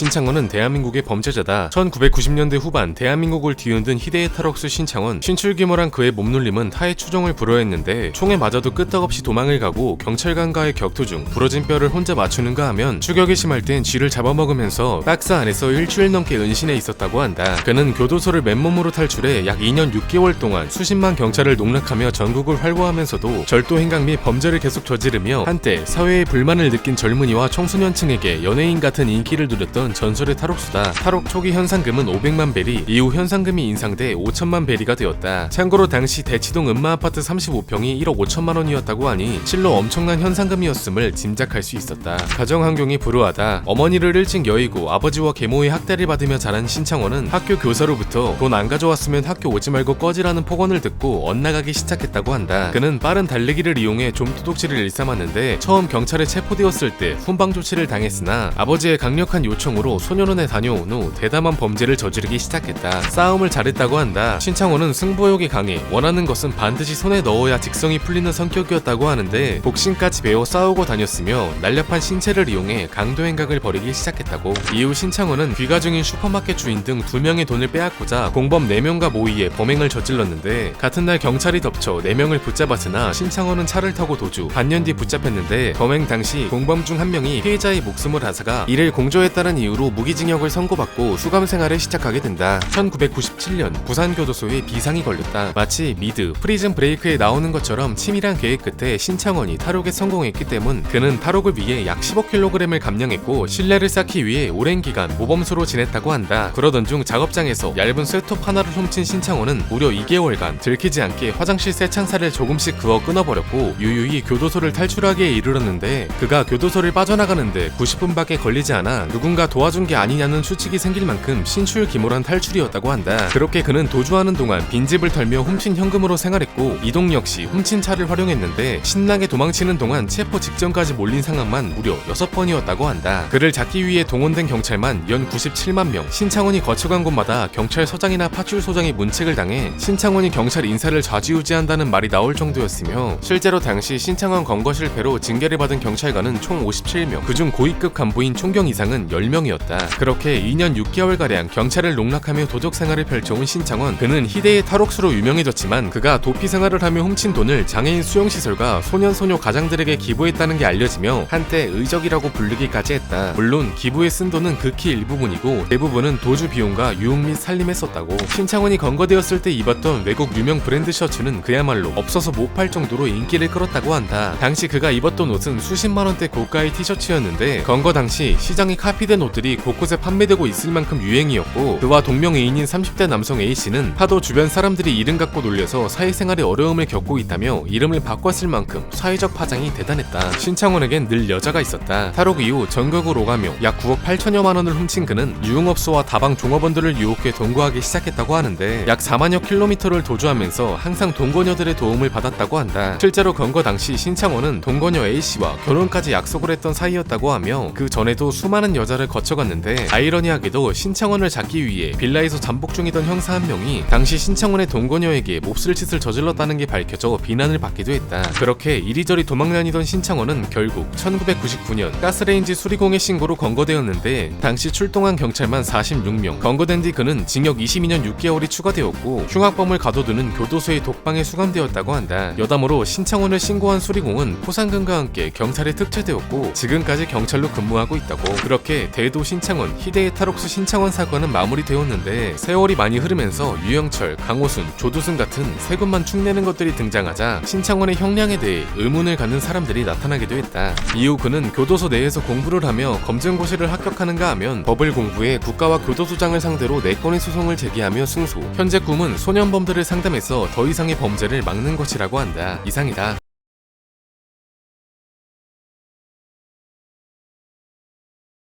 신창원은 대한민국의 범죄자다. 1990년대 후반 대한민국을 뒤흔든 희대의 탈옥수 신창원. 신출귀몰한 그의 몸놀림은 타의 추종을 불허했는데 총에 맞아도 끄떡없이 도망을 가고 경찰관과의 격투 중 부러진 뼈를 혼자 맞추는가 하면 추격이 심할 땐 쥐를 잡아먹으면서 박스 안에서 일주일 넘게 은신해 있었다고 한다. 그는 교도소를 맨몸으로 탈출해 약 2년 6개월 동안 수십만 경찰을 농락하며 전국을 활보하면서도 절도 행각 및 범죄를 계속 저지르며 한때 사회의 불만을 느낀 젊은이와 청소년층에게 연예인 같은 인기를 누렸던 전설의 탈옥수다. 탈옥 초기 현상금은 500만 베리, 이후 현상금이 인상돼 5천만 베리가 되었다. 참고로 당시 대치동 음마아파트 35평이 1억 5천만 원이었다고 하니 실로 엄청난 현상금이었음을 짐작할 수 있었다. 가정환경이 불우하다. 어머니를 일찍 여의고 아버지와 계모의 학대를 받으며 자란 신창원은 학교 교사로부터 돈 안 가져왔으면 학교 오지 말고 꺼지라는 폭언을 듣고 엇나가기 시작했다고 한다. 그는 빠른 달리기를 이용해 좀도둑질을 일삼았는데 처음 경찰에 체포되었을 때 훈방 조치를 당했으나 아버지의 강력한 요청으로 소년원에 다녀온 후 대담한 범죄를 저지르기 시작했다. 싸움을 잘했다고 한다. 신창원은 승부욕이 강해 원하는 것은 반드시 손에 넣어야 직성이 풀리는 성격이었다고 하는데 복싱까지 배워 싸우고 다녔으며 날렵한 신체를 이용해 강도 행각을 벌이기 시작했다고. 이후 신창원은 귀가 중인 슈퍼마켓 주인 등 2명의 돈을 빼앗고자 공범 4명과 모의해 범행을 저질렀는데 같은 날 경찰이 덮쳐 4명을 붙잡았으나 신창원은 차를 타고 도주, 반년 뒤 붙잡혔는데 범행 당시 공범 중 1명이 피해자의 목숨을 앗아가 이를 공조했다는 이유로 무기징역을 선고받고 수감 생활을 시작하게 된다. 1997년 부산교도소에 비상이 걸렸다. 마치 미드, 프리즌 브레이크에 나오는 것처럼 치밀한 계획 끝에 신창원이 탈옥에 성공했기 때문 그는 탈옥을 위해 약 15kg을 감량했고 신뢰를 쌓기 위해 오랜 기간 모범수로 지냈다고 한다. 그러던 중 작업장에서 얇은 쇠톱 하나를 훔친 신창원은 무려 2개월간 들키지 않게 화장실 세창살을 조금씩 그어 끊어버렸고 유유히 교도소를 탈출하기에 이르렀는데 그가 교도소를 빠져나가는데 90분밖에 걸리지 않아 누군가 도와준 게 아니냐는 추측이 생길 만큼 신출귀몰한 탈출이었다고 한다. 그렇게 그는 도주하는 동안 빈집을 털며 훔친 현금으로 생활했고 이동 역시 훔친 차를 활용했는데 신나게 도망치는 동안 체포 직전까지 몰린 상황만 무려 6번이었다고 한다. 그를 잡기 위해 동원된 경찰만 연 97만 명. 신창원이 거쳐간 곳마다 경찰서장이나 파출소장이 문책을 당해 신창원이 경찰 인사를 좌지우지한다는 말이 나올 정도였으며 실제로 당시 신창원 검거 실패로 징계를 받은 경찰관은 총 57명, 그중 고위급 간부인 총경 이상은 10명이었다. 그렇게 2년 6개월가량 경찰을 농락하며 도적 생활을 펼쳐온 신창원. 그는 희대의 탈옥수로 유명해졌지만 그가 도피 생활을 하며 훔친 돈을 장애인 수용시설과 소년소녀 가장들에게 기부했다는 게 알려지며 한때 의적이라고 불리기까지 했다. 물론 기부에 쓴 돈은 극히 일부분이고 대부분은 도주 비용과 유흥 및 살림에 썼다고. 신창원이 검거되었을 때 입었던 외국 유명 브랜드 셔츠는 그야말로 없어서 못 팔 정도로 인기를 끌었다고 한다. 당시 그가 입었던 옷은 수십만 원대 고가의 티셔츠였는데 검거 당시 시장에 카피된 옷들이 곳곳에 판매되고 있을 만큼 유행이었고 그와 동명이인인 30대 남성 A씨는 하도 주변 사람들이 이름 갖고 놀려서 사회생활에 어려움을 겪고 있다며 이름을 바꿨을 만큼 사회적 파장이 대단했다. 신창원에겐 늘 여자가 있었다. 탈옥 이후 전국을 오가며 약 9억 8천여만 원을 훔친 그는 유흥업소와 다방 종업원들을 유혹해 동거하기 시작했다고 하는데 약 4만여 킬로미터를 도주하면서 항상 동거녀들의 도움을 받았다고 한다. 실제로 검거 당시 신창원은 동거녀 A씨와 결혼까지 약속을 했던 사이였다고 하며 그 전에도 수많은 여자를 거쳐갔는데 아이러니하게도 신창원을 잡기 위해 빌라에서 잠복 중이던 형사 한 명이 당시 신창원의 동거녀에게 몹쓸 짓을 저질렀다는 게 밝혀져 비난을 받기도 했다. 그렇게 이리저리 도망다니던 신창원은 결국 1999년 가스레인지 수리공해 신고로 검거되었는데 당시 출동한 경찰만 46명. 검거된 뒤 그는 징역 22년 6개월이 추가되었고 흉악범을 가둬두는 교도소의 독방에 수감되었다고 한다. 여담으로 신창원을 신고한 수리공은 포상금과 함께 경찰에 특채되었고 지금까지 경찰로 근무하고 있다고. 그렇게 대도 신창원, 희대의 탈옥수 신창원 사건은 마무리되었는데 세월이 많이 흐르면서 유영철, 강호순, 조두순 같은 세금만 축내는 것들이 등장하자 신창원의 형량에 대해 의문을 갖는 사람들이 나타나기도 했다. 이후 그는 교도소 내에서 공부를 하며 검증고시를 합격하는가 하면 법을 공부해 국가와 교도소장을 상대로 4건의 소송을 제기하며 승소. 현재 꿈은 소년범들을 상담해서 더 이상의 범죄를 막는 것이라고 한다. 이상이다.